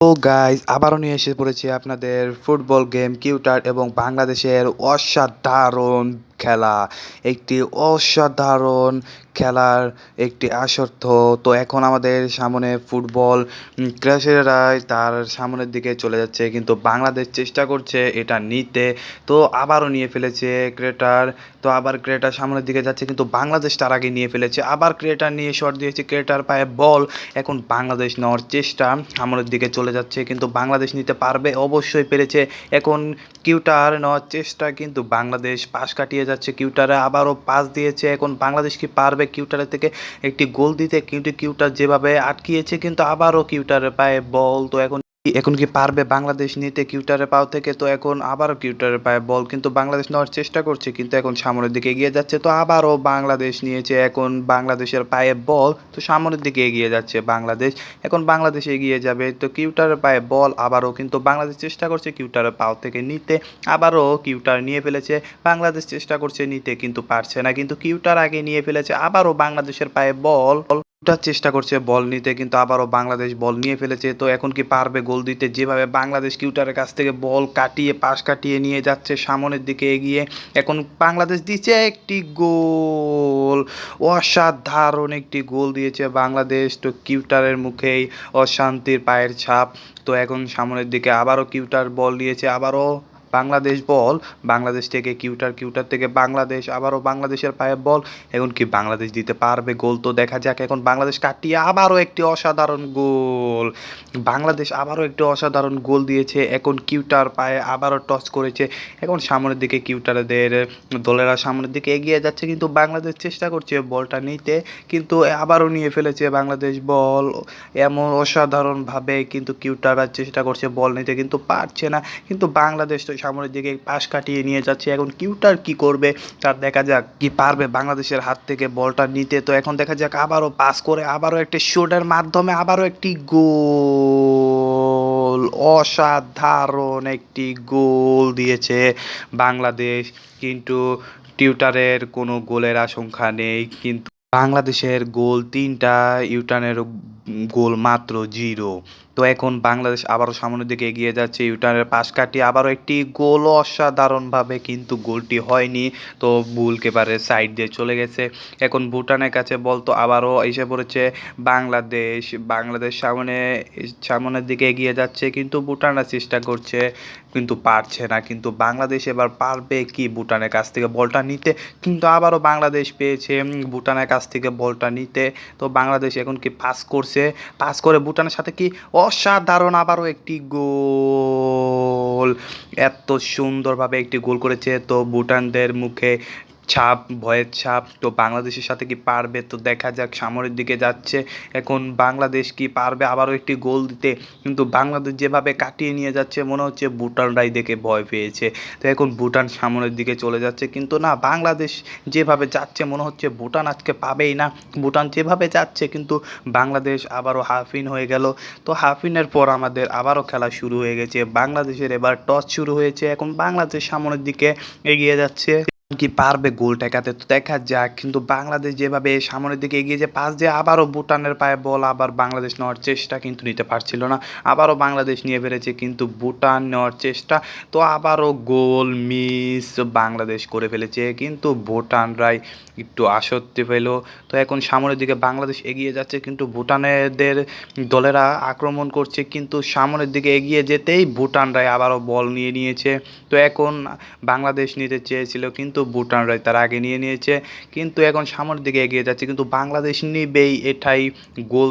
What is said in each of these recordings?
তো গাইজ আবারও নিয়ে এসে পড়েছি আপনাদের ফুটবল গেম কিউটার এবং বাংলাদেশের অসাধারণ খেলা একটি অসাধারণ খেলার একটি আসর। তো এখন আমাদের সামনে ফুটবল ক্রাশেরা তার সামনের দিকে চলে যাচ্ছে, কিন্তু বাংলাদেশ চেষ্টা করছে এটা নিতে। তো আবারও নিয়ে ফেলেছে ক্রেটার। তো আবার ক্রেটার সামনের দিকে যাচ্ছে, কিন্তু বাংলাদেশ তার আগে নিয়ে ফেলেছে। আবার ক্রেটার নিয়ে শট দিয়েছে, ক্রেটার পায়ে বল। এখন বাংলাদেশ নেওয়ার চেষ্টা সামনের দিকে চলে যাচ্ছে, কিন্তু বাংলাদেশ নিতে পারবে, অবশ্যই পেরেছে। এখন কিউটার নেওয়ার চেষ্টা, কিন্তু বাংলাদেশ পাশ কাটিয়ে যাচ্ছে। কিউটারে আবারও পাস দিয়েছে, এখন বাংলাদেশ কি পারবে কিউটারের থেকে একটি গোল দিতে? কিন্তু কিউটার যেভাবে আটকিয়েছে, কিন্তু আবারও কিউটারের পায়ে বল। তো এখন এখন কি পারবে বাংলাদেশ নিতে কিউটারের পাও থেকে? তো এখন আবারও কিউটারের পায়ে বল, কিন্তু বাংলাদেশ নেওয়ার চেষ্টা করছে, কিন্তু এখন সামনের দিকে এগিয়ে যাচ্ছে। তো আবারও বাংলাদেশ নিয়েছে, এখন বাংলাদেশের পায়ে বল। তো সামনের দিকে এগিয়ে যাচ্ছে বাংলাদেশ, এখন বাংলাদেশ এগিয়ে যাবে। তো কিউটারের পায়ে বল আবারও, কিন্তু বাংলাদেশ চেষ্টা করছে কিউটারের পাও থেকে নিতে। আবারও কিউটার নিয়ে ফেলেছে, বাংলাদেশ চেষ্টা করছে নিতে, কিন্তু পারছে না, কিন্তু কিউটার আগে নিয়ে ফেলেছে। আবারও বাংলাদেশের পায়ে বল, চেষ্টা করছে বল নিতে, কিন্তু আবারও বাংলাদেশ বল নিয়ে ফেলেছে। তো এখন কি পারবে গোল দিতে? যেভাবে বাংলাদেশ কিউটারের কাছ থেকে বল কাটিয়ে পাশ কাটিয়ে নিয়ে যাচ্ছে সামনের দিকে এগিয়ে, এখন বাংলাদেশ দিচ্ছে একটি গোল। অসাধারণ একটি গোল দিয়েছে বাংলাদেশ। তো কিউটারের মুখেই অশান্তির পায়ের ছাপ। তো এখন সামনের দিকে আবারও কিউটার বল নিয়েছে, আবারও বাংলাদেশ বল। বাংলাদেশ থেকে কিউটার, কিউটার থেকে বাংলাদেশ, আবারও বাংলাদেশের পায়ে বল। এখন কি বাংলাদেশ দিতে পারবে গোল? তো দেখা যাক। এখন বাংলাদেশ কাটিয়ে আবারও একটি অসাধারণ গোল। বাংলাদেশ আবারও একটি অসাধারণ গোল দিয়েছে। এখন কিউটার পায়ে আবারও টচ করেছে, এখন সামনের দিকে কিউটারদের দলেরা সামনের দিকে এগিয়ে যাচ্ছে, কিন্তু বাংলাদেশ চেষ্টা করছে বলটা নিতে, কিন্তু আবারও নিয়ে ফেলেছে বাংলাদেশ বল এমন অসাধারণভাবে। কিন্তু কিউটাররা চেষ্টা করছে বল নিতে, কিন্তু পারছে না, কিন্তু বাংলাদেশ তো সামনের দিকে পাশ কাটিয়ে নিয়ে যাচ্ছে। এখন কিউটার কি করবে তার দেখা যাক, কি পারবে বাংলাদেশের হাত থেকে বলটা নিতে? তো এখন দেখা যাক, আবারও পাস করে আবারও একটি শটের মাধ্যমে আবারও একটি গোল। অসাধারণ একটি গোল দিয়েছে বাংলাদেশ, কিন্তু টিউটারের কোনো গোলের আশঙ্কা নেই। কিন্তু বাংলাদেশের গোল ৩টা, ইউটানের গোল মাত্র 0। তো এখন বাংলাদেশ আবারও সামনের দিকে এগিয়ে যাচ্ছে, ইউটানের পাশ কাটিয়ে আবারও একটি গোল অসাধারণভাবে, কিন্তু গোলটি হয়নি। তো বুল কিপারের সাইড দিয়ে চলে গেছে। এখন ভুটানের কাছে বল, তো আবারও এসে পড়েছে বাংলাদেশ। বাংলাদেশ সামনের দিকে এগিয়ে যাচ্ছে, কিন্তু ভুটানরা চেষ্টা করছে, কিন্তু পারছে না। কিন্তু বাংলাদেশ এবার পারবে কি ভুটানের কাছ থেকে বলটা নিতে? কিন্তু আবারও বাংলাদেশ পেয়েছে ভুটানের কাছ থেকে বলটা নিতে। তো বাংলাদেশ এখন কি পাস করছে, পাস করে ভুটানের সাথে কি অসাধারণ আবারও একটি গোল। এত সুন্দরভাবে একটি গোল করেছে। তো ভুটানদের মুখে ছাপ, ভয়ের ছাপ। তো বাংলাদেশের সাথে কি পারবে? তো দেখা যাক, সামনের দিকে যাচ্ছে। এখন বাংলাদেশ কি পারবে আবারও একটি গোল দিতে? কিন্তু বাংলাদেশ যেভাবে কাটিয়ে নিয়ে যাচ্ছে, মনে হচ্ছে ভুটানরাই দেখে ভয় পেয়েছে। তো এখন ভুটান সামনের দিকে চলে যাচ্ছে, কিন্তু না, বাংলাদেশ যেভাবে যাচ্ছে মনে হচ্ছে ভুটান আজকে পাবেই না। ভুটান যেভাবে যাচ্ছে, কিন্তু বাংলাদেশ আবারও হাফিন হয়ে গেল। তো হাফিনের পর আমাদের আবারও খেলা শুরু হয়ে গেছে। বাংলাদেশের এবার টস শুরু হয়েছে, এখন বাংলাদেশ সামনের দিকে এগিয়ে যাচ্ছে, কি পারবে গোল ঠেকাতে? তো দেখা যাক। কিন্তু বাংলাদেশ যেভাবে সামনের দিকে এগিয়ে যে পাস দিয়ে আবারও ভুটানের পায়ে বল, আবার বাংলাদেশ নেওয়ার চেষ্টা, কিন্তু নিতে পারছিল না। আবারও বাংলাদেশ নিয়ে ফেলেছে, কিন্তু ভুটান নেওয়ার চেষ্টা। তো আবারও গোল মিস বাংলাদেশ করে ফেলেছে, কিন্তু ভুটানরাই একটু আশ্বস্তি পেল। তো এখন সামনের দিকে বাংলাদেশ এগিয়ে যাচ্ছে, কিন্তু ভুটানেদের দলেরা আক্রমণ করছে, কিন্তু সামনের দিকে এগিয়ে যেতেই ভুটানরাই আবারও বল নিয়ে নিয়েছে। তো এখন বাংলাদেশ নিতে চেয়েছিল, কিন্তু ভুটানরাই তার আগে নিয়ে নিয়েছে, কিন্তু এখন সামনের দিকে এগিয়ে যাচ্ছে, কিন্তু বাংলাদেশ নিবেই, এটাই গোল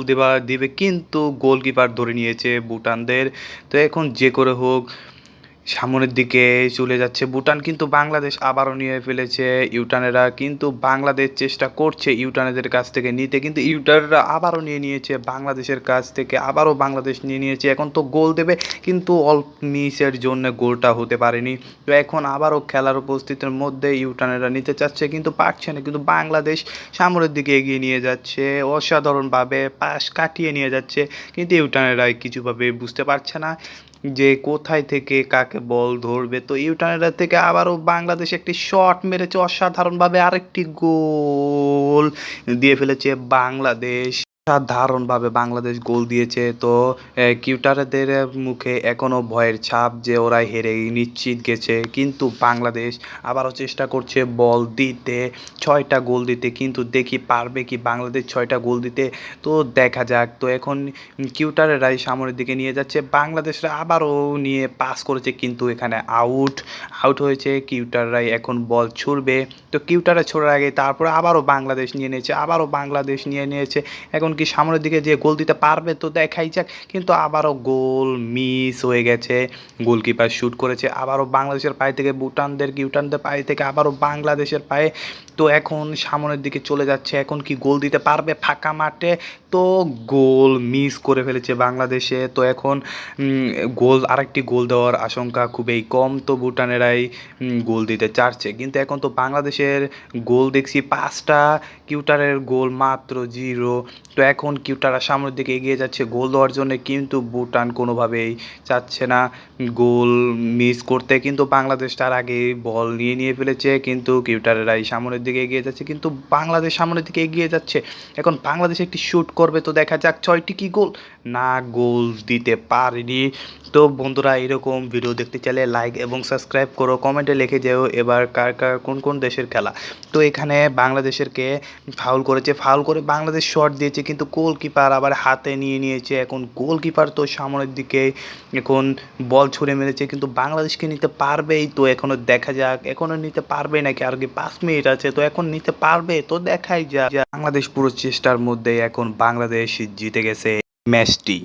দিবে, কিন্তু গোলকিপার ধরে নিয়েছে ভুটানদের। তো এখন যে করে হোক সামনের দিকে চলে যাচ্ছে ভুটান, কিন্তু বাংলাদেশ আবারও নিয়ে ফেলেছে ইউটানেরা, কিন্তু বাংলাদেশ চেষ্টা করছে ইউটানেদের কাছ থেকে নিতে, কিন্তু ইউটানেরা আবারও নিয়ে নিয়েছে বাংলাদেশের কাছ থেকে, আবারও বাংলাদেশ নিয়ে নিয়েছে। এখন তো গোল দেবে, কিন্তু অল্প মিসের জন্য গোলটা হতে পারেনি। তো এখন আবারও খেলার উপস্থিতির মধ্যে ইউটানেরা নিতে চাচ্ছে, কিন্তু পারছে না, কিন্তু বাংলাদেশ সামনের দিকে এগিয়ে নিয়ে যাচ্ছে, অসাধারণভাবে পাশ কাটিয়ে নিয়ে যাচ্ছে, কিন্তু ইউটানেরাই কিছুভাবে বুঝতে পারছে না যে কোথায় থেকে কাকে বল ধরবে। তো ইউটানেরা থেকে আবারও বাংলাদেশ একটি শট মেরেছে অসাধারণভাবে, আরেকটি গোল দিয়ে ফেলেছে বাংলাদেশ। অসাধারণভাবে বাংলাদেশ গোল দিয়েছে। তো কিউটারদের মুখে এখনো ভয়ের ছাপ যে ওরা হেরে নিশ্চিত গেছে। কিন্তু বাংলাদেশ আবারও চেষ্টা করছে বল দিতে, ৬টা গোল দিতে। কিন্তু দেখি পারবে কি বাংলাদেশ ৬টা গোল দিতে? তো দেখা যাক। তো এখন কিউটারেরাই সামনের দিকে নিয়ে যাচ্ছে। বাংলাদেশরা আবারও নিয়ে পাস করেছে কিন্তু এখানে আউট হয়েছে। কিউটাররাই এখন বল ছুড়বে। তো কিউটাররা ছোড়ার আগে তারপরে আবারও বাংলাদেশ নিয়ে নিয়েছে, আবারও বাংলাদেশ নিয়ে নিয়েছে। এখন কি সামনের দিকে যেয়ে গোল দিতে পারবে? তো দেখাই যাক। কিন্তু আবারও গোল মিস হয়ে গেছে। গোলকিপার শুট করেছে। আবারও বাংলাদেশের পায়ে থেকে কিউটানদের পায়ে থেকে আবারও বাংলাদেশের পায়ে। তো এখন সামনের দিকে চলে যাচ্ছে। এখন কি গোল দিতে পারবে ফাঁকা মাঠে? তো গোল মিস করে ফেলেছে বাংলাদেশে। তো এখন আরেকটি গোল দেওয়ার আশঙ্কা খুবই কম। তো ভুটানেরাই গোল দিতে চাচ্ছে। কিন্তু এখন তো বাংলাদেশের গোল দেখছি 5টা, কিউটারের গোল মাত্র 0। তো এখন কিউটাররা সামনের দিকে এগিয়ে যাচ্ছে গোল দেওয়ার জন্য, কিন্তু ভুটান কোনোভাবেই চাচ্ছে না গোল মিস করতে। কিন্তু বাংলাদেশ তার আগেই বল নিয়ে ফেলেছে। কিন্তু কিউটারেরাই সামনের দিকে এগিয়ে যাচ্ছে। কিন্তু বাংলাদেশ সামনের দিকে এগিয়ে যাচ্ছে। এখন বাংলাদেশ একটি শুট করবে। তো দেখা যাক 6টি কি গোল? না, গোল দিতে পারেনি। তো বন্ধুরা, এরকম ভিডিও দেখতে চাইলে লাইক এবং সাবস্ক্রাইব করো। কমেন্টে লিখে যেও এবার কার কোন দেশের খেলা। তো এখানে বাংলাদেশেরকে ফাউল করে বাংলাদেশ শট দিয়েছে, কিন্তু গোলকিপার আবার হাতে নিয়েছে। এখন গোলকিপার তো সামনের দিকে এখন বল ছুঁড়ে মেরেছে, কিন্তু বাংলাদেশকে নিতে পারবেই? তো এখনো দেখা যাক, এখনো নিতে পারবে নাকি। আর কি 5 মিনিট আছে, তো এখন নিতে পারবে? তো দেখাই যাক। বাংলাদেশ পুরো চেষ্টার মধ্যে এখন বাংলাদেশ জিতে গেছে ম্যাচটি।